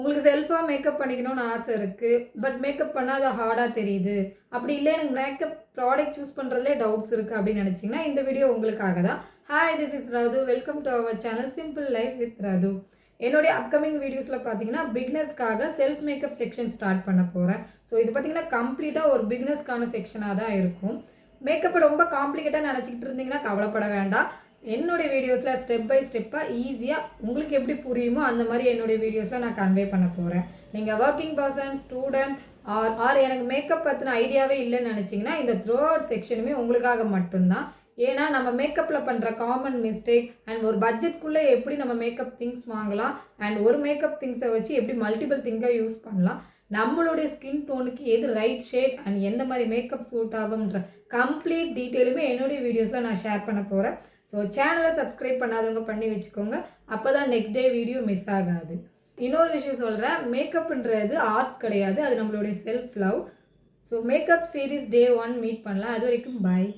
உங்களுக்கு செல்ஃபாக மேக்கப் பண்ணிக்கணும்னு ஆசை இருக்குது, பட் மேக்கப் பண்ணால் அது ஹார்டாக தெரியுது. அப்படி இல்லை எனக்கு மேக்கப் ப்ராடக்ட் சூஸ் பண்ணுறதுலே டவுட்ஸ் இருக்குது அப்படின்னு நினச்சிங்கன்னா இந்த வீடியோ உங்களுக்காக தான். Hi, this is Ritu. Welcome to our channel simple life with Ritu. என்னுடைய அப்கமிங் வீடியோஸில் பார்த்தீங்கன்னா பிகினர்ஸ்க்காக செல்ஃப் மேக்கப் செக்ஷன் ஸ்டார்ட் பண்ண போகிறேன். ஸோ இது பார்த்தீங்கன்னா கம்ப்ளீட்டாக ஒரு பிகினர்ஸ்க்கான செக்ஷனாக தான் இருக்கும். மேக்கப்பை ரொம்ப காம்ப்ளிகேட்டாக நினச்சிக்கிட்டு இருந்தீங்கன்னா கவலைப்பட வேண்டாம். என்னுடைய வீடியோஸில் ஸ்டெப் பை ஸ்டெப்பாக ஈஸியாக உங்களுக்கு எப்படி புரியுமோ அந்த மாதிரி என்னுடைய வீடியோஸில் நான் கன்வே பண்ண போகிறேன். நீங்கள் ஒர்க்கிங் பர்சன், ஸ்டூடெண்ட் ஆர் எனக்கு மேக்கப் பற்றின ஐடியாவே இல்லைன்னு நினச்சிங்கன்னா இந்த த்ரூ அவுட் செக்ஷனுமே உங்களுக்காக மட்டும்தான். ஏன்னா நம்ம மேக்கப்பில் பண்ணுற காமன் மிஸ்டேக் அண்ட் ஒரு பட்ஜெட்குள்ளே எப்படி நம்ம மேக்கப் திங்ஸ் வாங்கலாம் அண்ட் ஒரு மேக்கப் திங்ஸை வச்சு எப்படி மல்டிபிள் திங்கை யூஸ் பண்ணலாம், நம்மளுடைய ஸ்கின் டோனுக்கு எது ரைட் ஷேட் அண்ட் எந்த மாதிரி மேக்கப் சூட் ஆகும்ன்ற கம்ப்ளீட் டீட்டெயிலுமே என்னுடைய வீடியோஸில் நான் ஷேர் பண்ண போகிறேன். ஸோ சேனலை சப்ஸ்கிரைப் பண்ணாதவங்க பண்ணி வச்சுக்கோங்க, அப்போ தான் நெக்ஸ்ட் டே வீடியோ மிஸ் ஆகாது. இன்னொரு விஷயம் சொல்கிறேன், மேக்கப்ன்றது ஆர்ட் கிடையாது, அது நம்மளுடைய self love. So makeup series டே 1 மீட் பண்ணலாம். அது வரைக்கும் பாய்.